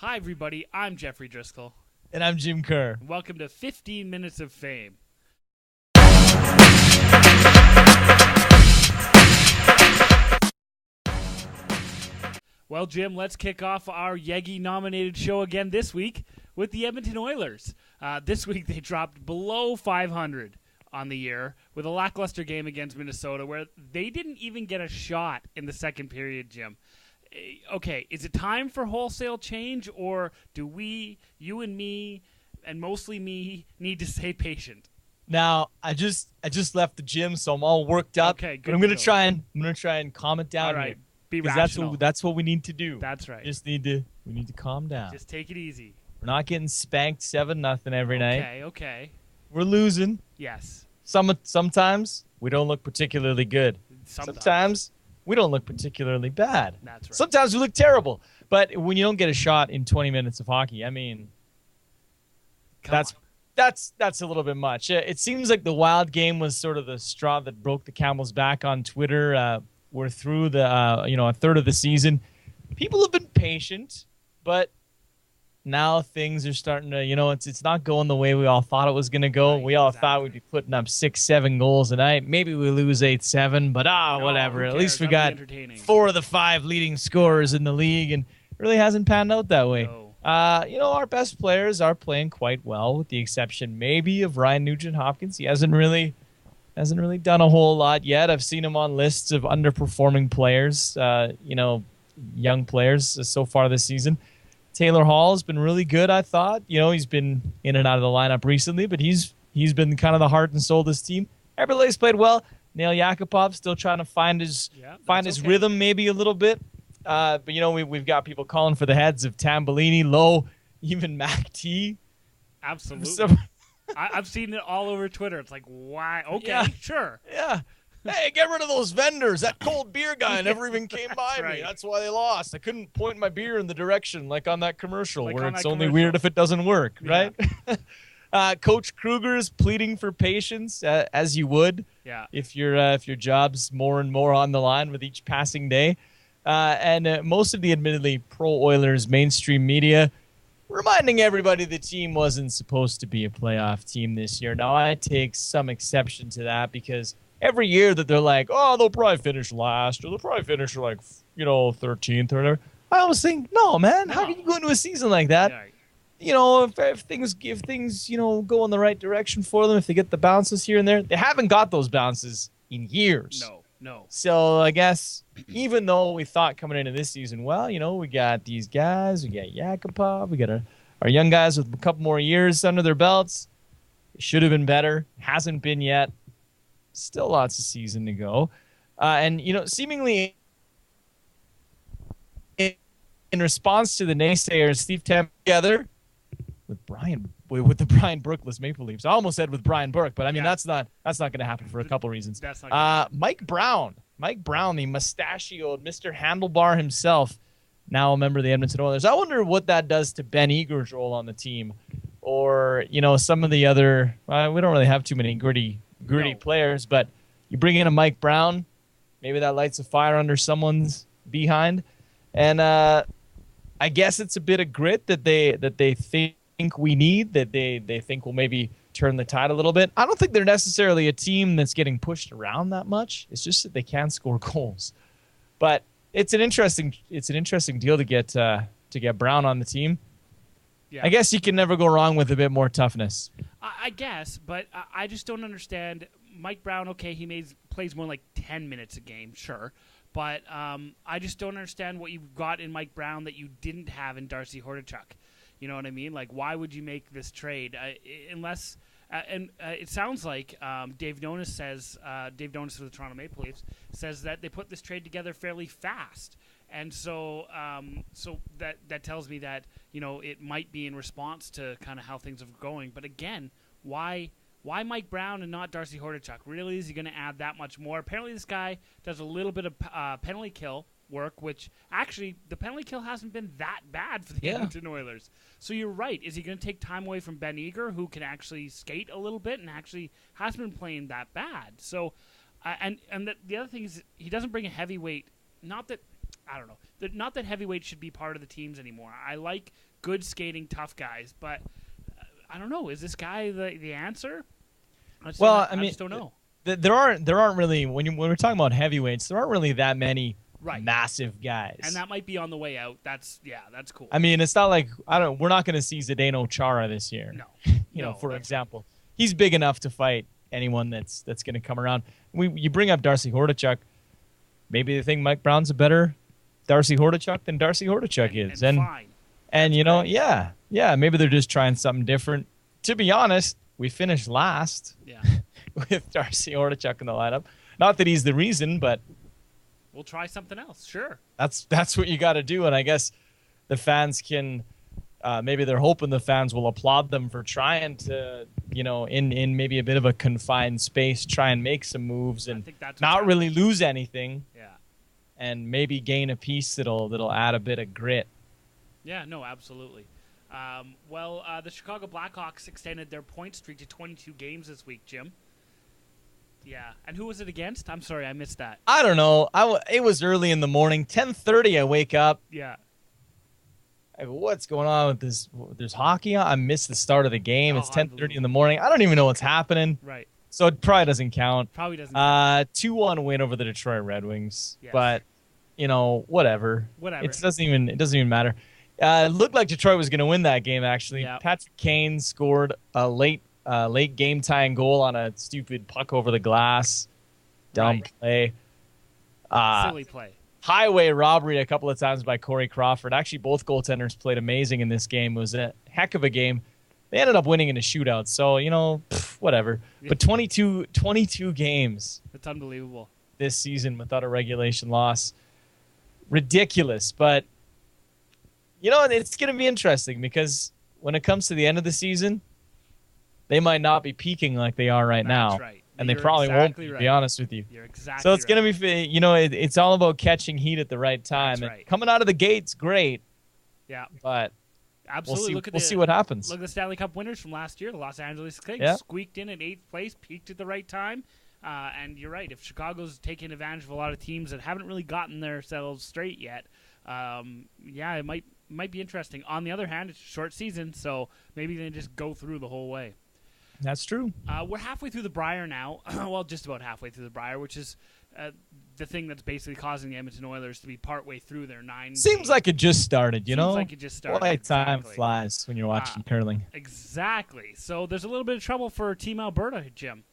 Hi, everybody. I'm Jeffrey Driscoll. And I'm Jim Kerr. Welcome to 15 Minutes of Fame. Well, Jim, let's kick off our Yeggie-nominated show again this week with the Edmonton Oilers. This week they dropped below 500 on the year with a lackluster game against Minnesota where they didn't even get a shot in the second period, Jim. Okay, is it time for wholesale change, or do we, you and me, and mostly me, need to stay patient? Now, I just left the gym, so I'm all worked up. Okay, good. But I'm gonna try and calm it down. All right, here, be rational. That's what we need to do. That's right. We need to calm down. Just take it easy. We're not getting spanked 7-0 every night. Okay. We're losing. Yes. Sometimes we don't look particularly good. Sometimes we don't look particularly bad. That's right. Sometimes we look terrible. But when you don't get a shot in 20 minutes of hockey, I mean, that's a little bit much. It seems like the Wild game was sort of the straw that broke the camel's back on Twitter. We're through the a third of the season. People have been patient, but now things are starting to, it's not going the way we all thought it was going to go. Right, we all thought we'd be putting up 6-7 goals a night. Maybe we lose 8-7, but whatever. At least we got 4 of the 5 leading scorers in the league, and it really hasn't panned out that way. No. Our best players are playing quite well, with the exception maybe of Ryan Nugent-Hopkins. He hasn't really done a whole lot yet. I've seen him on lists of underperforming players, young players so far this season. Taylor Hall has been really good, I thought. He's been in and out of the lineup recently, but he's been kind of the heart and soul of this team. Everybody's played well. Nail Yakupov still trying to find his rhythm maybe a little bit. But we've got people calling for the heads of Tambellini, Lowe, even Mac T. Absolutely. I've seen it all over Twitter. It's like, why? Okay, sure. Yeah. Hey, get rid of those vendors. That cold beer guy never even came by me. That's why they lost. I couldn't point my beer in the direction like on that commercial where it's only weird if it doesn't work, right? Coach Kruger is pleading for patience, as you would if your job's more and more on the line with each passing day. And most of the admittedly pro-Oilers mainstream media reminding everybody the team wasn't supposed to be a playoff team this year. Now, I take some exception to that because every year that they're like, oh, they'll probably finish last or they'll probably finish 13th or whatever. I always think, no, man, how can you go into a season like that? If things go in the right direction for them, if they get the bounces here and there, they haven't got those bounces in years. No. So I guess even though we thought coming into this season, we got these guys, we got Yakupov, we got our young guys with a couple more years under their belts. It should have been better. Hasn't been yet. Still lots of season to go. And seemingly in response to the naysayers, Steve Tam together with the Brian Brookless Maple Leafs. I almost said with Brian Burke, but I mean that's not going to happen for a couple reasons. Mike Brown, the mustachioed Mr. Handlebar himself, now a member of the Edmonton Oilers. I wonder what that does to Ben Eager's role on the team, or some of the other. We don't really have too many gritty players, but you bring in a Mike Brown, maybe that lights a fire under someone's behind, and I guess it's a bit of grit that they think we need, that they think will maybe turn the tide a little bit. I don't think they're necessarily a team that's getting pushed around that much. It's just that they can score goals. But it's an interesting deal to get Brown on the team. Yeah. I guess you can never go wrong with a bit more toughness. I guess, but I just don't understand. Mike Brown, okay, he plays more like 10 minutes a game, sure. But I just don't understand what you've got in Mike Brown that you didn't have in Darcy Hordichuk. You know what I mean? Like, why would you make this trade? Unless, and it sounds like Dave Nonis of the Toronto Maple Leafs says that they put this trade together fairly fast. And so that tells me that, it might be in response to kind of how things are going. But again, why Mike Brown and not Darcy Hordichuk? Really, is he going to add that much more? Apparently this guy does a little bit of penalty kill work, which actually the penalty kill hasn't been that bad for the Edmonton Oilers. So you're right. Is he going to take time away from Ben Eager, who can actually skate a little bit and actually hasn't been playing that bad? So, and the other thing is he doesn't bring a heavyweight. Not that I don't know. Not that heavyweight should be part of the teams anymore. I like good skating, tough guys, but I don't know. Is this guy the answer? I just don't know. There aren't really when we're talking about heavyweights, there aren't really that many massive guys. And that might be on the way out. That's cool. I mean, it's not like we're not going to see Zdeno Chara this year. No. For example, he's big enough to fight anyone that's going to come around. You bring up Darcy Hordichuk. Maybe they think Mike Brown's a better Darcy Hordichuk than Darcy Hordichuk is. And fine. And maybe they're just trying something different. To be honest, we finished last with Darcy Hordichuk in the lineup. Not that he's the reason, but we'll try something else. Sure. That's what you got to do. And I guess the fans can maybe they're hoping the fans will applaud them for trying to, in maybe a bit of a confined space, try and make some moves and not really lose anything. Yeah. And maybe gain a piece that'll add a bit of grit. Yeah, no, absolutely. The Chicago Blackhawks extended their point streak to 22 games this week, Jim. Yeah, and who was it against? I'm sorry, I missed that. I don't know. It was early in the morning, 10:30. I wake up. Yeah. What's going on with this? There's hockey on. I missed the start of the game. It's 10:30 in the morning. I don't even know what's happening. Right. So it probably doesn't count. Probably doesn't. 2-1 win over the Detroit Red Wings. Yes. But whatever. It doesn't even matter. It looked like Detroit was going to win that game. Actually, Patrick Kane scored a late game tying goal on a stupid puck over the glass. Dumb play. Silly play. Highway robbery a couple of times by Corey Crawford. Actually, both goaltenders played amazing in this game. It was a heck of a game. They ended up winning in a shootout, so, whatever. But 22 games. That's unbelievable. This season without a regulation loss. Ridiculous. But, it's going to be interesting because when it comes to the end of the season, they might not be peaking like they are right now. That's right. And they probably won't, to be honest with you. You're exactly So it's going to be, it's all about catching heat at the right time. That's right. And coming out of the gate's great. Yeah. But absolutely. we'll see what happens. Look at the Stanley Cup winners from last year, the Los Angeles Kings. Yeah. Squeaked in at 8th place, peaked at the right time. And you're right. If Chicago's taking advantage of a lot of teams that haven't really gotten themselves straight yet, it might be interesting. On the other hand, it's a short season, so maybe they just go through the whole way. That's true. We're halfway through the Brier now. Well, just about halfway through the Brier, which is the thing that's basically causing the Edmonton Oilers to be partway through their 9. Seems like it just started, Seems like it just started. Boy, time flies when you're watching curling. Exactly. So there's a little bit of trouble for Team Alberta, Jim.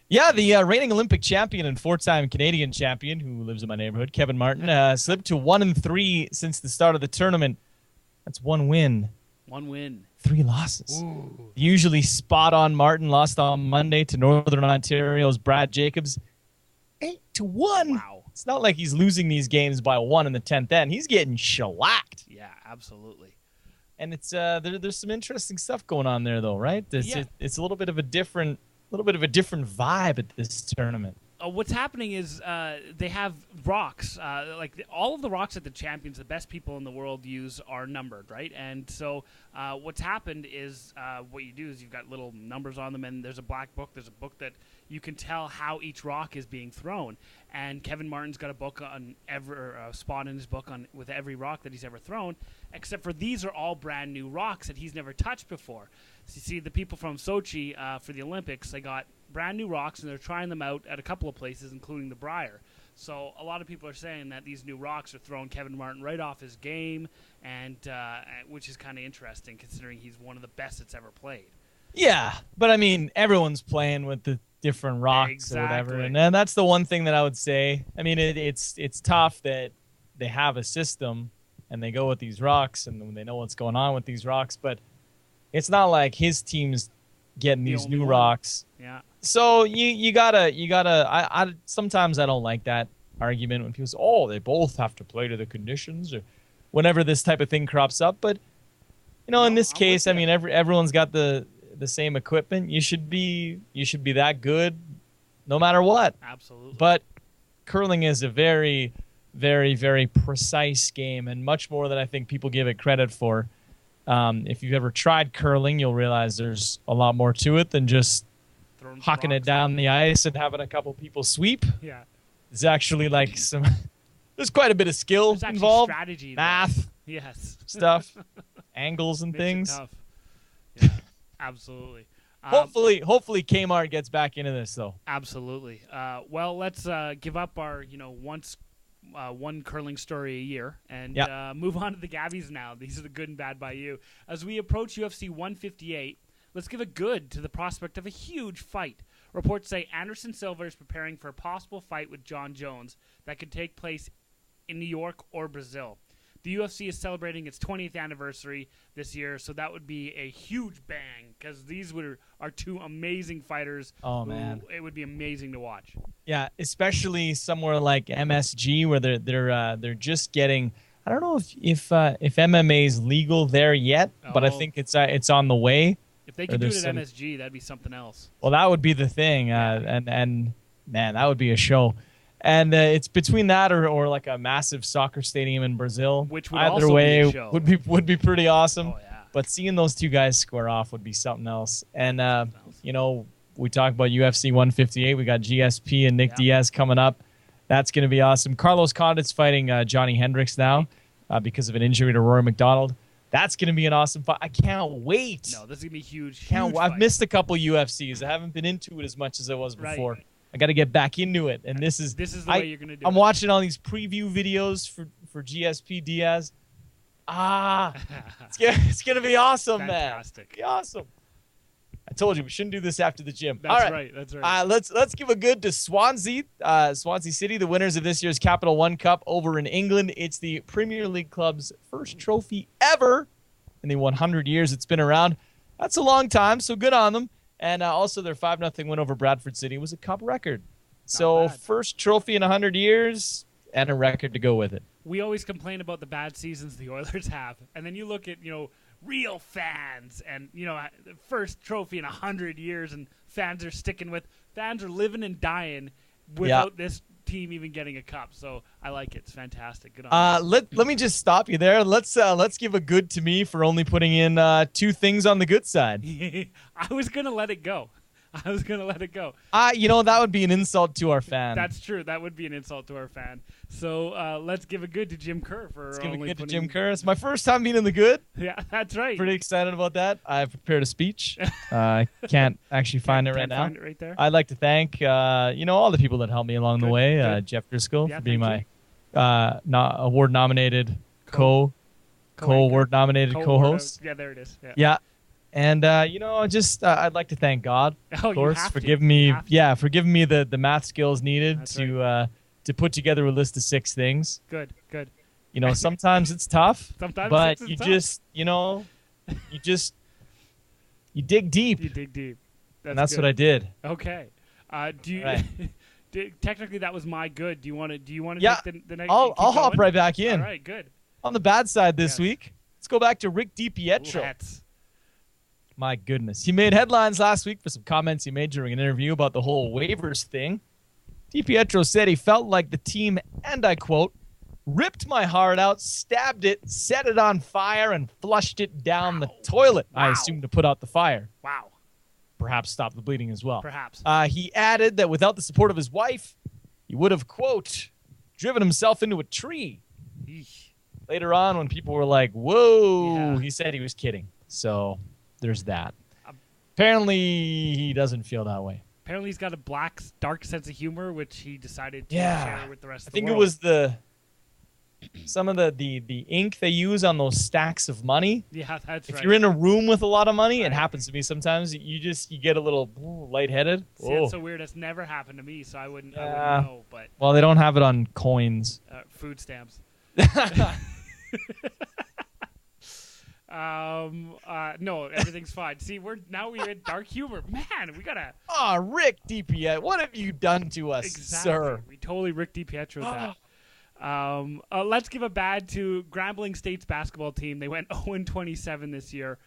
Yeah, the reigning Olympic champion and 4-time Canadian champion who lives in my neighborhood, Kevin Martin, slipped to 1-3 since the start of the tournament. That's 1 win. 1 win. 3 losses. Ooh. Usually spot-on Martin lost on Monday to Northern Ontario's Brad Jacobs. 8-1. Wow. It's not like he's losing these games by 1 in the 10th end. He's getting shellacked. Yeah, absolutely. And it's there's some interesting stuff going on there, though, right? It's a little bit of a different vibe at this tournament. What's happening is they have rocks. All of the rocks that the champions, the best people in the world use, are numbered, right? And so what's happened is what you do is you've got little numbers on them, and there's a black book. There's a book that you can tell how each rock is being thrown. And Kevin Martin's got a book on a spot in his book with every rock that he's ever thrown, except for these are all brand new rocks that he's never touched before. So you see, the people from Sochi for the Olympics, they got brand new rocks, and they're trying them out at a couple of places, including the Brier. So a lot of people are saying that these new rocks are throwing Kevin Martin right off his game, and which is kind of interesting considering he's one of the best that's ever played. Yeah, but I mean, everyone's playing with the different rocks or whatever, and that's the one thing that I would say. I mean, it's tough that they have a system and they go with these rocks and they know what's going on with these rocks, but it's not like his team's getting these new rocks. Yeah. So you gotta. I sometimes I don't like that argument when people say, "Oh, they both have to play to the conditions," or whenever this type of thing crops up. But in this case, I mean, everyone's got the same equipment. You should be that good, no matter what. Absolutely. But curling is a very, very, very precise game, and much more than I think people give it credit for. If you've ever tried curling, you'll realize there's a lot more to it than just hawking it down the ice and having a couple people sweep. Yeah. There's actually like there's quite a bit of skill There's involved. Strategy Math. Yes. Stuff. Angles and Makes things. it tough. Yeah, absolutely. Hopefully Kmart gets back into this though. Absolutely. Well, let's give up our one curling story a year and move on to the GABBYs now. These are the good and bad by you. As we approach UFC 158, let's give a good to the prospect of a huge fight. Reports say Anderson Silva is preparing for a possible fight with John Jones that could take place in New York or Brazil. The UFC is celebrating its 20th anniversary this year, so that would be a huge bang because these are two amazing fighters. Oh, man. It would be amazing to watch. Yeah, especially somewhere like MSG where they're just getting. I don't know if MMA is legal there yet, but I think it's on the way. If they could do it at MSG, that'd be something else. Well, that would be the thing, and man, that would be a show. And it's between that or like a massive soccer stadium in Brazil. Which would either also way be a show. would be pretty awesome. Oh, yeah. But seeing those two guys square off would be something else. And we talked about UFC 158. We got GSP and Nick Diaz coming up. That's going to be awesome. Carlos Condit's fighting Johnny Hendricks now because of an injury to Rory McDonald. That's going to be an awesome fight. I can't wait. No, this is going to be huge. I've missed a couple UFCs. I haven't been into it as much as I was before. Right. I got to get back into it, and this is the way you're going to do it. I'm watching all these preview videos for GSP Diaz. It's going to be awesome, Fantastic. man. It's gonna be awesome. I told you we shouldn't do this after the gym. That's right. That's right. Let's give a good to Swansea, Swansea City, the winners of this year's Capital One Cup over in England. It's the Premier League club's first trophy ever in the 100 years it's been around. That's a long time, so good on them. And also their 5-0 win over Bradford City was a cup record. So first trophy in 100 years and a record to go with it. We always complain about the bad seasons the Oilers have. And then you look at, real fans and, the first trophy in 100 years and fans are sticking with. Fans are living and dying without this team even getting a cup. So I like it. It's fantastic. Good on you. Let me just stop you there. Let's give a good to me for only putting in two things on the good side. I was going to let it go. That would be an insult to our fan. That's true. That would be an insult to our fan. So let's give a good to Jim Kerr for. Let's give a good to Jim Kerr. It's my first time being in the good. Yeah, that's right. Pretty excited about that. I've prepared a speach. I can't actually find it right now. Find it right there. I'd like to thank all the people that helped me along the way. Jeff Driscoll for being my award nominated award nominated co-host. Yeah, there it is. Yeah. And I'd like to thank God, of course, for giving me the math skills needed to put together a list of 6 things. Good. Sometimes it's tough. But you dig deep. You dig deep. That's what I did. Okay. Technically, that was my good. Do you want to take the next? I'll hop right back in. All right, good. On the bad side this week, let's go back to Rick DiPietro. Let's. My goodness. He made headlines last week for some comments he made during an interview about the whole waivers thing. DiPietro said he felt like the team, and I quote, ripped my heart out, stabbed it, set it on fire, and flushed it down the toilet. Wow. I assume to put out the fire. Wow. Perhaps stop the bleeding as well. Perhaps. He added that without the support of his wife, he would have, quote, driven himself into a tree. Eesh. Later on, when people were like, whoa, he said he was kidding. So there's that. Apparently, he doesn't feel that way. Apparently, he's got a dark sense of humor, which he decided to share with the rest of the world. I think it was some of the ink they use on those stacks of money. Yeah, that's right. If you're in a room with a lot of money, it happens to me sometimes. You get a little lightheaded. See, that's so weird. That's never happened to me, so I wouldn't know. But well, they don't have it on coins. Food stamps. No, everything's fine. See, we're in dark humor. Man, we gotta. Rick DiPietro, what have you done to us, sir? We totally Rick DiPietro that. Let's give a bad to Grambling State's basketball team. They went 0-27 this year,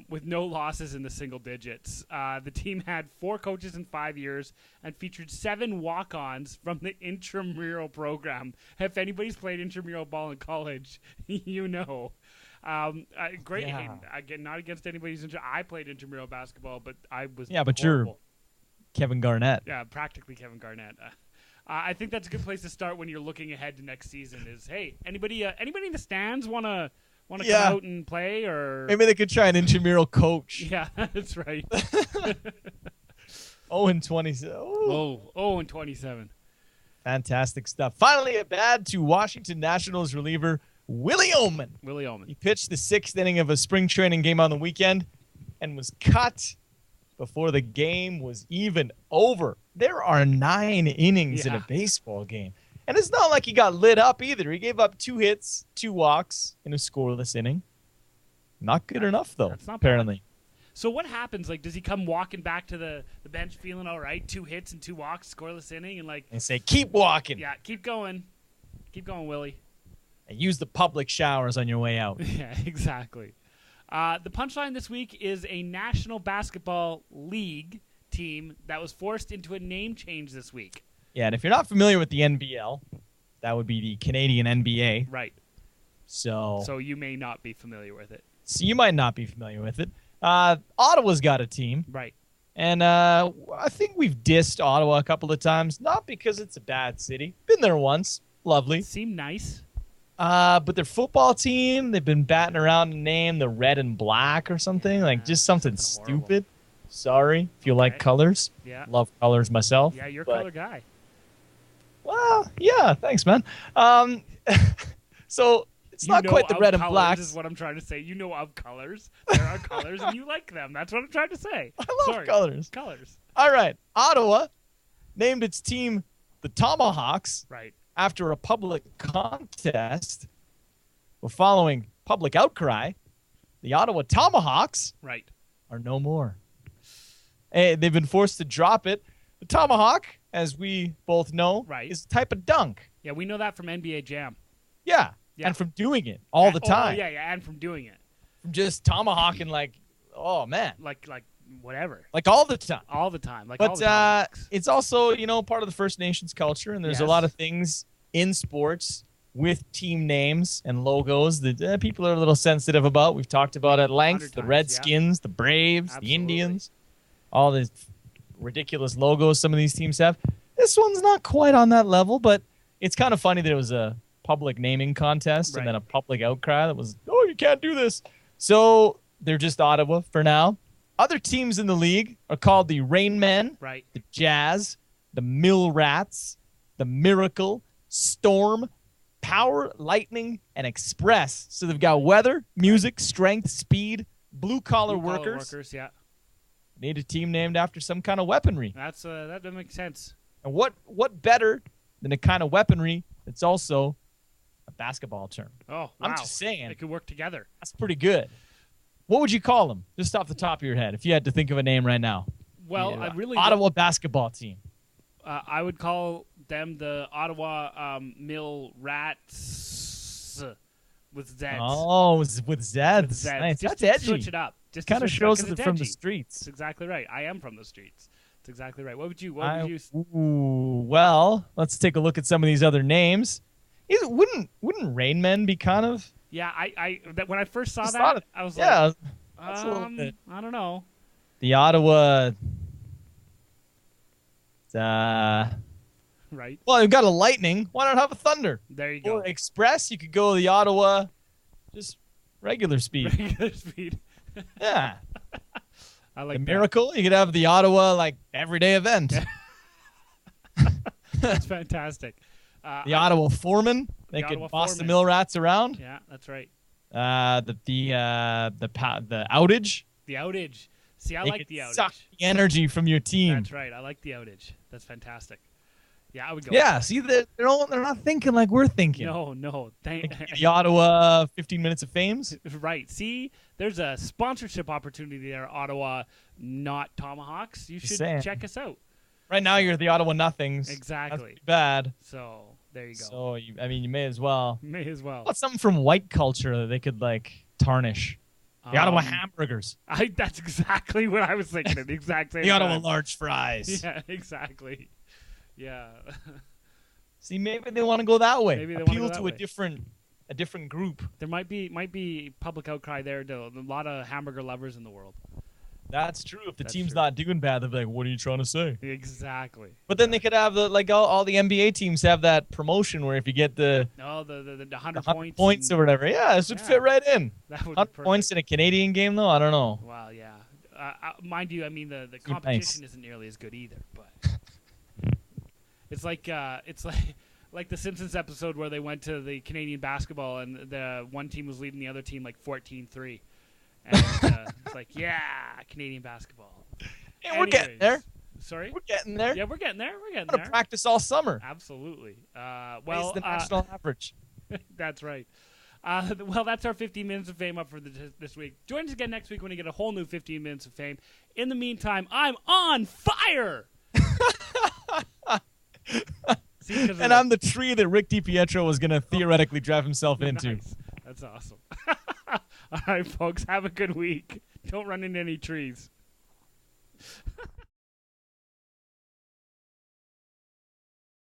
with no losses in the single digits. The team had 4 coaches in 5 years and featured 7 walk-ons from the intramural program. If anybody's played intramural ball in college, you know. Great. Yeah. Again, not against anybody's I played intramural basketball, but I was but horrible. you're Kevin Garnett. Yeah, practically Kevin Garnett. I think that's a good place to start when you're looking ahead to next season. Is hey, anybody in the stands wanna come out and play, or maybe they could try an intramural coach. Yeah, that's right. 0-27. Oh, 0-27. Fantastic stuff. Finally, a bad to Washington Nationals reliever Willie Ohman. He pitched the 6th inning of a spring training game on the weekend and was cut before the game was even over. There are 9 innings in a baseball game. And it's not like he got lit up either. He gave up 2 hits, 2 walks in a scoreless inning. Not good enough, though, that's not apparently. Bad. So what happens? Like, does he come walking back to the bench feeling all right? 2 hits and 2 walks, scoreless inning, and like... And say, keep walking. Yeah, keep going. Keep going, Willie. And use the public showers on your way out. Yeah, exactly. The punchline this week is a National Basketball League team that was forced into a name change this week. Yeah, and if you're not familiar with the NBL, that would be the Canadian NBA. Right. So you may not be familiar with it. So you might not be familiar with it. Ottawa's got a team. Right. And I think we've dissed Ottawa a couple of times, not because it's a bad city. Been there once. Lovely. Seemed nice. But their football team, they've been batting around a name, the red and black or something. Like just something stupid. Sorry if you like colors. Yeah. Love colors myself. Yeah, you're a color guy. Well, yeah, thanks, man. So it's not quite the red and black. This is what I'm trying to say. You know of colors. There are colors, and you like them. That's what I'm trying to say. I love colors. Colors. All right. Ottawa named its team the Tomahawks. Right. After a public contest. Well, following public outcry, the Ottawa Tomahawks are no more. They've been forced to drop it. The Tomahawk, as we both know, is a type of dunk. Yeah, we know that from NBA Jam. Yeah. And from doing it all the time. And from doing it. From just tomahawking like, oh, man. Like whatever. Like all the time. All the time. Like but all the Tomahawks. It's also, part of the First Nations culture, and there's a lot of things in sports with team names and logos that people are a little sensitive about. We've talked about at length. The Redskins, the Braves, the Indians, all the ridiculous logos some of these teams have. This one's not quite on that level, but it's kind of funny that it was a public naming contest and then a public outcry that was, oh, you can't do this. So they're just Ottawa for now. Other teams in the league are called the Rain Men, the Jazz, the Mill Rats, the Miracle, Storm, Power, Lightning, and Express. So they've got weather, music, strength, speed, blue-collar workers. Yeah. Need a team named after some kind of weaponry. That makes sense. And what better than a kind of weaponry that's also a basketball term? Oh, wow. I'm just saying. They could work together. That's pretty good. What would you call them, just off the top of your head, if you had to think of a name right now? Well, I really Ottawa basketball team. I would call them the Ottawa Mill Rats with Zeds. Oh, with Zeds. Nice. Just That's edgy. Switch it up. Just kind of shows that they're from the streets. That's exactly right. I am from the streets. That's exactly right. What would you? Well, let's take a look at some of these other names. Wouldn't Rain Men be kind of? Yeah, when I first saw that, I was like, that's a little bit. I don't know. The Ottawa. Right. Well, you've got a Lightning. Why not have a Thunder? There you go. Or Express, you could go the Ottawa, just regular speed. Regular speed. Yeah. I like the Miracle, you could have the Ottawa, like, everyday event. That's fantastic. The Ottawa Foreman, they could boss the Mill Rats around. Yeah, that's right. The Outage. The Outage. See, I like the Outage. Suck the energy from your team. That's right. I like the Outage. That's fantastic. Yeah, I would go. Yeah, see, they're not thinking like we're thinking. No. The Ottawa 15 Minutes of Fames. Right. See, there's a sponsorship opportunity there, Ottawa, not Tomahawks. You should check us out. Right now, you're the Ottawa Nothings. Exactly. That's bad. So there you go. So you may as well. May as well. What's something from white culture that they could like tarnish? The Ottawa Hamburgers. That's exactly what I was thinking. The exact same. The Ottawa Large Fries. Yeah, exactly. Yeah. See, maybe they want to go that way. Maybe they appeal to a different group. There might be public outcry there. A lot of hamburger lovers in the world. That's true. If the team's not doing bad, they'll be like, "What are you trying to say?" Exactly. But then they could have all the NBA teams have that promotion where if you get the 100 points or whatever, this would fit right in. That would 100 points in a Canadian game, though, I don't know. Wow, yeah. Mind you, I mean the competition isn't nearly as good either. But it's like the Simpsons episode where they went to the Canadian basketball and the one team was leading the other team like 14-3. And it's like, Canadian basketball. Yeah, we're getting there. Sorry? We're getting there. Yeah, we're getting there. We're going to practice all summer. Absolutely. Raise the national average. That's right. Well, that's our 15 Minutes of Fame up for this week. Join us again next week when we get a whole new 15 Minutes of Fame. In the meantime, I'm on fire! See, and I'm the tree that Rick DiPietro was going to theoretically drive himself into. Nice. That's awesome. All right, folks, have a good week. Don't run into any trees.